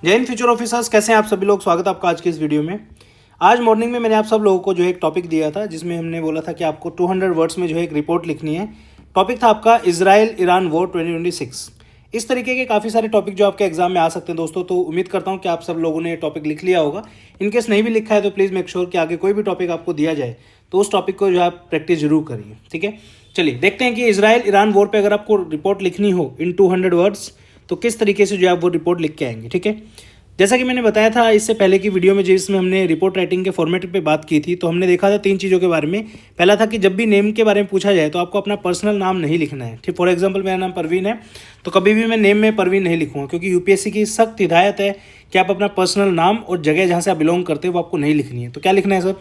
जय Hind future officers, कैसे हैं आप सभी लोग। स्वागत है आपका आज की इस वीडियो में। आज मॉर्निंग में मैंने आप सब लोगों को जो है एक टॉपिक दिया था, जिसमें हमने बोला था कि आपको 200 वर्ड्स में जो है एक रिपोर्ट लिखनी है। टॉपिक था आपका इजराइल ईरान वॉर 2026। इस तरीके के काफ़ी सारे टॉपिक जो आपके एग्जाम में आ सकते हैं दोस्तों, तो उम्मीद करता हूँ कि आप सब लोगों ने ये टॉपिक लिख लिया होगा। इनकेस नहीं भी लिखा है तो प्लीज़ मेक श्योर कि आगे कोई भी टॉपिक आपको दिया जाए तो उस टॉपिक को जो है आप प्रैक्टिस जरूर करिए। ठीक है, चलिए देखते हैं कि इजराइल ईरान वॉर पे अगर आपको रिपोर्ट लिखनी हो इन 200 वर्ड्स तो किस तरीके से जो है आप वो रिपोर्ट लिख के आएंगे। ठीक है, जैसा कि मैंने बताया था इससे पहले की वीडियो में जिसमें हमने रिपोर्ट राइटिंग के फॉर्मेट पे बात की थी, तो हमने देखा था 3 चीज़ों के बारे में। पहला था कि जब भी नेम के बारे में पूछा जाए तो आपको अपना पर्सनल नाम नहीं लिखना है। ठीक, फॉर एग्जांपल मेरा नाम परवीन है तो कभी भी मैं नेम में परवीन नहीं लिखूंगा, क्योंकि यूपीएससी की सख्त हिदायत है कि आप अपना पर्सनल नाम और जगह जहाँ से आप बिलोंग करते हो वो आपको नहीं लिखनी है। तो क्या लिखना है सर?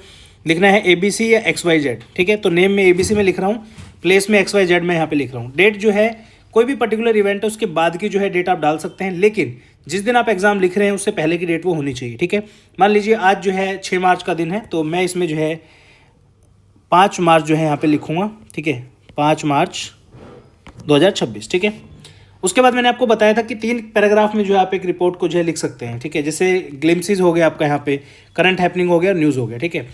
लिखना है ABC या XYZ। ठीक है, तो नेम में ABC में लिख रहा हूँ, प्लेस में XYZ में यहाँ पे लिख रहा हूँ। डेट जो है कोई भी पर्टिकुलर इवेंट है उसके बाद की जो है डेट आप डाल सकते हैं, लेकिन जिस दिन आप एग्जाम लिख रहे हैं उससे पहले की डेट वो होनी चाहिए। ठीक है, मान लीजिए आज जो है 6 मार्च का दिन है तो मैं इसमें जो है 5 मार्च जो है यहाँ पे लिखूंगा। ठीक है, 5 मार्च 2026। ठीक है, उसके बाद मैंने आपको बताया था कि 3 पैराग्राफ में जो है आप एक रिपोर्ट को जो है लिख सकते हैं। ठीक है, जैसे ग्लिम्सिस हो गया आपका, यहाँ पे करंट हैपनिंग हो गया, न्यूज़ हो गया। ठीक है,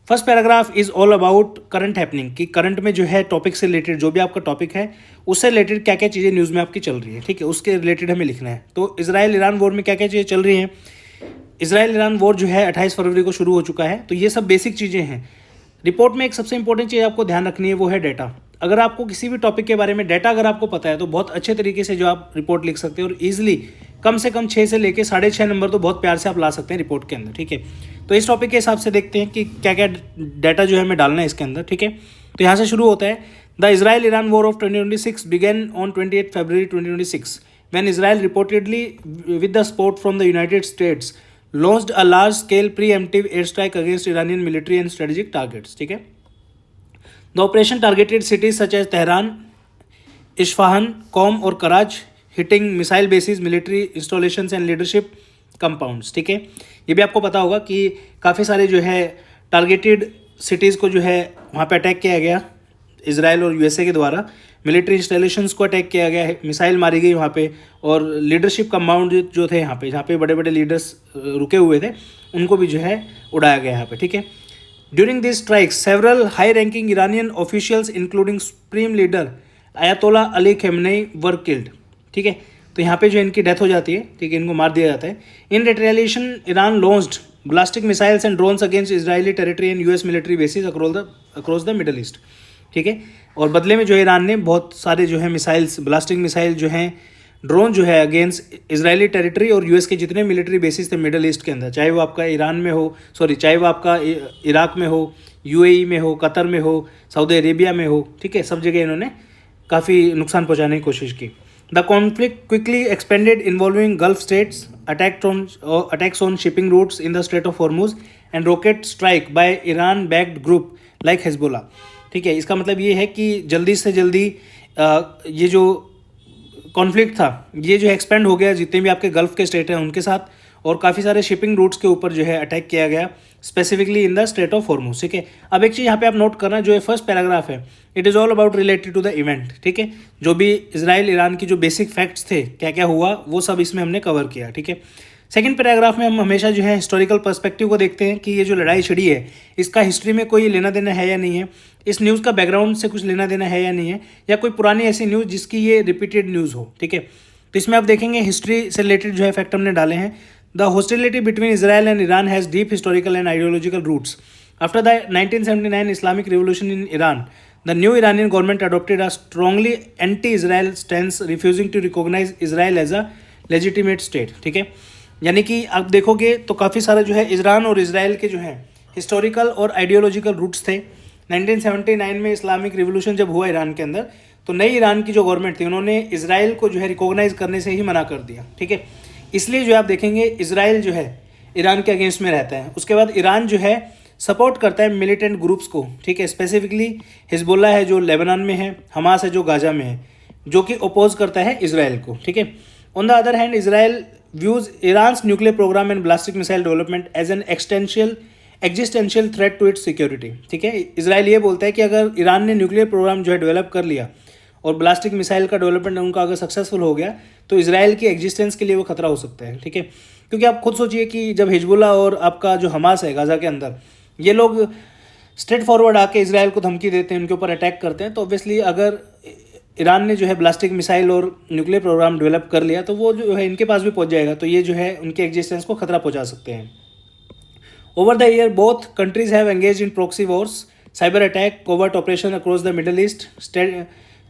first paragraph is all about current happening, कि करंट में जो है टॉपिक से रिलेटेड जो भी आपका टॉपिक है उससे रिलेटेड क्या क्या चीज़ें न्यूज़ में आपकी चल रही है। ठीक है, उसके रिलेटेड हमें लिखना है। तो इजराइल ईरान वॉर में क्या क्या चीज़ें चल रही हैं। इजराइल ईरान वॉर जो है 28 फरवरी को शुरू हो चुका है। तो ये सब बेसिक चीज़ें हैं। रिपोर्ट में एक सबसे इंपॉर्टेंट चीज़ आपको ध्यान रखनी है, वो है डाटा। अगर आपको किसी भी टॉपिक के बारे में डाटा अगर आपको पता है तो बहुत अच्छे तरीके से जो आप रिपोर्ट लिख सकते हैं और ईजिली कम से कम 6 से लेकर 6.5 नंबर तो बहुत प्यार से आप ला सकते हैं रिपोर्ट के अंदर। ठीक है, तो इस टॉपिक के हिसाब से देखते हैं कि क्या क्या डाटा जो है हमें डालना है इसके अंदर। ठीक है, तो यहाँ से शुरू होता है। The Israel Iran war of 2026 began on 28 February 2026 when Israel reportedly with the support from the United States launched a large scale preemptive airstrike against Iranian military and strategic targets. ठीक है, the operation targeted cities such as Tehran, Isfahan, Qom और कराच, hitting missile bases, military installations and leadership compounds. ठीक है, ये भी आपको पता होगा कि काफ़ी सारे जो है टारगेटेड सिटीज़ को जो है वहाँ पे अटैक किया गया इसराइल और यूएसए के द्वारा। मिलिट्री इंस्टॉलेशंस को अटैक किया गया है, मिसाइल मारी गई वहाँ पे, और लीडरशिप कंपाउंड जो थे यहाँ पे, जहाँ पे बड़े बड़े लीडर्स रुके हुए थे, उनको भी जो है उड़ाया गया यहाँ पे। ठीक है, during this strikes several high ranking Iranian officials including supreme leader Ayatollah Ali Khamenei were killed. ठीक है, तो यहाँ पे जो इनकी डेथ हो जाती है। ठीक है, इनको मार दिया जाता है। In retaliation Iran launched ballistic missiles and drones against Israeli territory and US military bases across the Middle East. ठीक है, और बदले में जो ईरान ने बहुत सारे जो है मिसाइल्स, ब्लास्टिक मिसाइल जो हैं, ड्रोन जो है अगेंस्ट इजरायली टेरिटरी और यूएस के जितने मिलिट्री बेसिस थे मिडल ईस्ट के अंदर, चाहे वो आपका ईरान में हो, चाहे वो आपका इराक में हो, यूएई में हो, कतर में हो, सऊदी अरेबिया में हो। ठीक है, सब जगह इन्होंने काफ़ी नुकसान पहुंचाने की कोशिश की। The conflict quickly expanded involving Gulf states, attacks on shipping routes in the Strait of Hormuz and rocket strike by Iran backed group like Hezbollah. ठीक है, इसका मतलब ये है कि जल्दी से जल्दी ये जो कॉन्फ्लिक्ट था ये जो है एक्सपेंड हो गया जितने भी आपके गल्फ के स्टेट हैं उनके साथ, और काफ़ी सारे शिपिंग रूट्स के ऊपर जो है अटैक किया गया, specifically in the Strait of Hormuz. ठीक है, अब एक चीज़ यहाँ पे आप नोट करना, जो है फर्स्ट पैराग्राफ है, it is all about related to the event. ठीक है, जो भी इजराइल ईरान की जो बेसिक फैक्ट्स थे, क्या क्या हुआ, वो सब इसमें हमने कवर किया। ठीक है, सेकंड पैराग्राफ में हम हमेशा जो है हिस्टोरिकल पर्सपेक्टिव को देखते हैं कि ये जो लड़ाई छिड़ी है इसका हिस्ट्री में कोई लेना देना है या नहीं है, इस न्यूज़ का बैकग्राउंड से कुछ लेना देना है या नहीं है, या कोई पुरानी ऐसी न्यूज़ जिसकी ये रिपीटेड न्यूज़ हो। ठीक है, तो इसमें आप देखेंगे हिस्ट्री से रिलेटेड जो है फैक्ट हमने डाले हैं। The hostility between Israel and Iran has deep historical and ideological roots. After the 1979 Islamic revolution in Iran, the new Iranian government adopted a strongly anti-Israel stance, refusing to recognize Israel as a legitimate state. ठीक है, यानी कि आप देखोगे तो काफ़ी सारे जो है ईरान और इजराइल के जो हैं हिस्टोरिकल और आइडियोलॉजिकल रूट्स थे। 1979 में इस्लामिक रिवोल्यूशन जब हुआ ईरान के अंदर, तो नई ईरान की जो गवर्नमेंट थी उन्होंने इजराइल को जो है रिकॉग्नाइज करने से ही मना कर दिया। ठीक है, इसलिए जो है आप देखेंगे इजराइल जो है ईरान के अगेंस्ट में रहता है। उसके बाद ईरान जो है सपोर्ट करता है मिलिटेंट ग्रुप्स को। ठीक है, स्पेसिफिकली हिजबुल्लाह है जो लेबनान में है, हमास है जो गाजा में है, जो कि अपोज करता है इजराइल को। ठीक है, on the other hand Israel views Iran's nuclear programme and ballistic missile development as an existential threat to its security. ठीक है, इजराइल ये बोलता है कि अगर ईरान ने न्यूक्लियर प्रोग्राम जो है डेवलप कर लिया और ब्लास्टिक मिसाइल का डेवलपमेंट उनका अगर सक्सेसफुल हो गया तो इजराइल की एग्जिस्टेंस के लिए वो खतरा हो सकता है। ठीक है, क्योंकि आप खुद सोचिए कि जब हिजबुल्ला और आपका जो हमास है गाज़ा के अंदर, ये लोग स्ट्रेट फॉरवर्ड आके इसराइल को धमकी देते हैं, उनके ऊपर अटैक करते हैं, तो ऑब्वियसली अगर ईरान ने जो है बैलिस्टिक मिसाइल और न्यूक्लियर प्रोग्राम डेवलप कर लिया तो वो जो है इनके पास भी पहुंच जाएगा, तो ये जो है उनके एग्जिस्टेंस को खतरा पहुंचा सकते हैं। Over the year both countries have engage in proxy Wars, cyber attack, covert operation across the Middle east,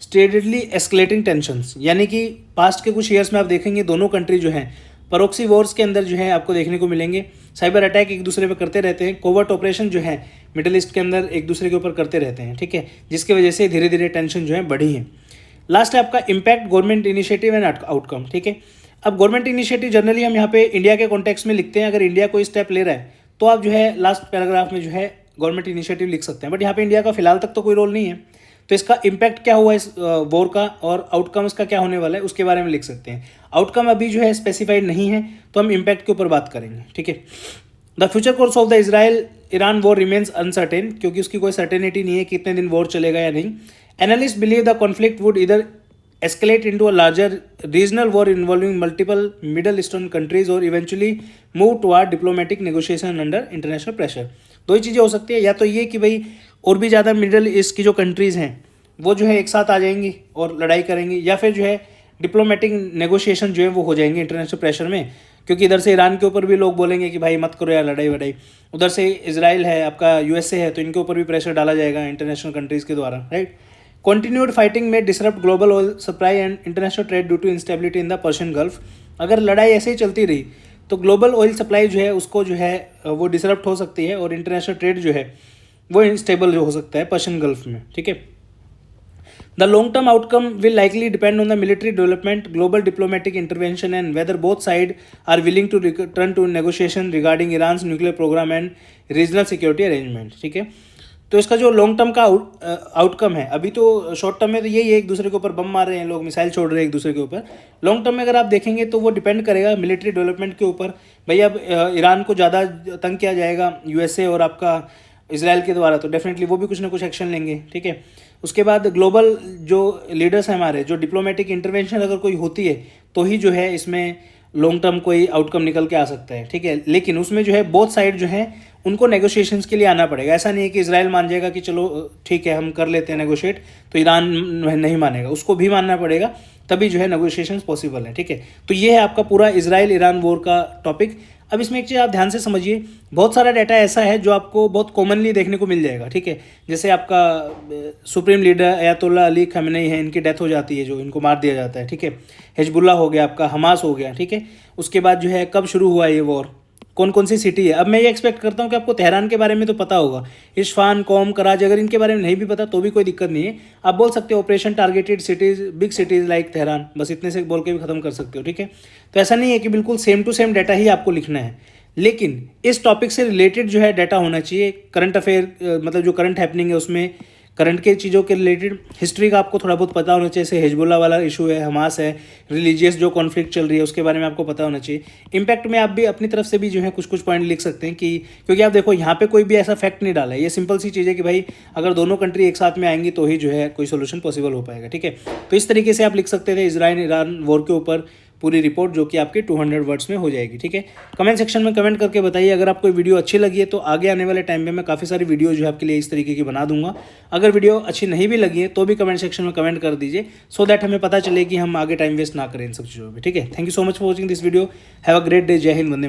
steadily escalating tensions. यानी कि पास्ट के कुछ ईयर्स में आप देखेंगे दोनों कंट्री जो हैं प्रॉक्सी वॉर्स के अंदर जो है आपको देखने को मिलेंगे, साइबर अटैक एक दूसरे पे करते रहते हैं, कोवर्ट ऑपरेशन जो है मिडिल ईस्ट के अंदर एक दूसरे के ऊपर करते रहते हैं, ठीक है, जिसकी वजह से धीरे धीरे टेंशन जो है बढ़ी है। लास्ट है आपका impact government initiative and outcome, ठीक है। अब गवर्नमेंट इनिशिएटिव जनरली हम यहाँ पे इंडिया के कॉन्टेक्स्ट में लिखते हैं, अगर इंडिया कोई स्टेप ले रहा है तो आप जो है लास्ट पैराग्राफ में जो है गवर्नमेंट इनिशिएटिव लिख सकते हैं, बट यहाँ पे इंडिया का फिलहाल तक तो कोई रोल नहीं है, तो इसका इम्पैक्ट क्या हुआ इस वॉर का और आउटकम इसका क्या होने वाला है उसके बारे में लिख सकते हैं। आउटकम अभी जो है स्पेसिफाइड नहीं है, तो हम इम्पैक्ट के ऊपर बात करेंगे, ठीक है। The future course of the Israel Iran war remains uncertain, क्योंकि उसकी कोई सर्टेनिटी नहीं है कितने दिन वॉर चलेगा या नहीं। Analyst believe the conflict would इधर escalate into a larger regional war involving multiple Middle Eastern countries or eventually move toward diplomatic negotiation under international pressure। दो ही चीज़ें हो सकती है, या तो ये कि भाई और भी ज़्यादा मिडल ईस्ट की जो कंट्रीज़ हैं वो जो है एक साथ आ जाएंगी और लड़ाई करेंगी, या फिर जो है डिप्लोमेटिक नेगोशिएशन जो है वो हो जाएंगे इंटरनेशनल प्रेशर में, क्योंकि इधर से ईरान के ऊपर भी लोग बोलेंगे कि भाई मत करो यार लड़ाई वड़ाई, उधर से इजराइल है आपका यूएसए है तो इनके ऊपर भी प्रेशर डाला जाएगा इंटरनेशनल कंट्रीज़ के द्वारा, right. Continued fighting may disrupt global oil supply and international trade due to instability in the Persian Gulf। अगर लड़ाई ऐसे ही चलती रही तो ग्लोबल ऑयल सप्लाई जो है उसको जो है वो डिसरप्ट हो सकती है और इंटरनेशनल ट्रेड जो है वो इनस्टेबल जो हो सकता है पर्शियन गल्फ में, ठीक है। The long term outcome will likely depend on the military development, global diplomatic intervention and whether both side are willing to return to negotiation regarding Iran's nuclear programme and regional security arrangement, ठीक है। तो इसका जो long term का outcome है, अभी तो short term में तो यही है एक दूसरे के ऊपर बम मार रहे हैं लोग, मिसाइल छोड़ रहे हैं एक दूसरे के ऊपर। लॉन्ग टर्म में अगर आप देखेंगे तो वो डिपेंड करेगा मिलिट्री डेवलपमेंट के ऊपर। भाई अब ईरान को ज़्यादा तंग किया जाएगा यूएसए और आपका इसराइल के द्वारा, तो डेफिनेटली वो भी कुछ ना कुछ एक्शन लेंगे, ठीक है। उसके बाद ग्लोबल जो लीडर्स हैं हमारे, जो डिप्लोमेटिक इंटरवेंशन अगर कोई होती है तो ही जो है इसमें लॉन्ग टर्म कोई आउटकम निकल के आ सकता है, ठीक है। लेकिन उसमें जो है बोथ साइड जो है उनको नेगोशिएशंस के लिए आना पड़ेगा। ऐसा नहीं है कि इजराइल मान जाएगा कि चलो ठीक है हम कर लेते हैं नेगोशिएट, तो ईरान नहीं मानेगा, उसको भी मानना पड़ेगा, तभी जो है नेगोशिएशंस पॉसिबल है, ठीक है। तो ये है आपका पूरा इजराइल ईरान वॉर का टॉपिक। अब इसमें एक चीज़ आप ध्यान से समझिए, बहुत सारा डाटा ऐसा है जो आपको बहुत कॉमनली देखने को मिल जाएगा, ठीक है। जैसे आपका supreme leader Ayatollah Ali Khamenei है, इनकी डेथ हो जाती है, जो इनको मार दिया जाता है, ठीक है। हिजबुल्ला हो गया आपका, हमास हो गया, ठीक है। उसके बाद जो है कब शुरू हुआ ये वॉर, कौन कौन सी सिटी है। अब मैं ये एक्सपेक्ट करता हूँ कि आपको तेहरान के बारे में तो पता होगा, इस्फान, कौम, कराची, अगर इनके बारे में नहीं भी पता तो भी कोई दिक्कत नहीं है, आप बोल सकते हो operation targeted cities, big cities like Tehran, बस इतने से बोल के भी खत्म कर सकते हो, ठीक है। तो ऐसा नहीं है कि बिल्कुल सेम टू सेम डाटा ही आपको लिखना है, लेकिन इस टॉपिक से रिलेटेड जो है डाटा होना चाहिए। करंट अफेयर मतलब जो करंट हैपनिंग है उसमें करंट के चीज़ों के रिलेटेड हिस्ट्री का आपको थोड़ा बहुत पता होना चाहिए, जैसे हिजबुल्ला वाला इशू है, हमास है, रिलीजियस जो कॉन्फ्लिक्ट चल रही है उसके बारे में आपको पता होना चाहिए। इम्पैक्ट में आप भी अपनी तरफ से भी जो है कुछ कुछ पॉइंट लिख सकते हैं कि, क्योंकि आप देखो यहाँ पे कोई भी ऐसा फैक्ट नहीं डाला है, ये सिंपल सी चीज़ है कि भाई अगर दोनों कंट्री एक साथ में आएंगी तो ही जो है कोई सोल्यूशन पॉसिबल हो पाएगा, ठीक है। तो इस तरीके से आप लिख सकते थे इजराइल ईरान वॉर के ऊपर पूरी रिपोर्ट, जो कि आपके 200 वर्ड्स में हो जाएगी, ठीक है। कमेंट सेक्शन में कमेंट करके बताइए अगर आपको वीडियो अच्छी लगी है, तो आगे आने वाले टाइम में मैं काफ़ी सारी वीडियो जो है आपके लिए इस तरीके की बना दूंगा। अगर वीडियो अच्छी नहीं भी लगी है तो भी कमेंट सेक्शन में कमेंट कर दीजिए, सो दैट हमें पता चले कि हम आगे टाइम वेस्ट ना करें इन सब चीज़ों में, ठीक है। Thank you so much for watching this video, have a great day, जय हिंद, वंदे।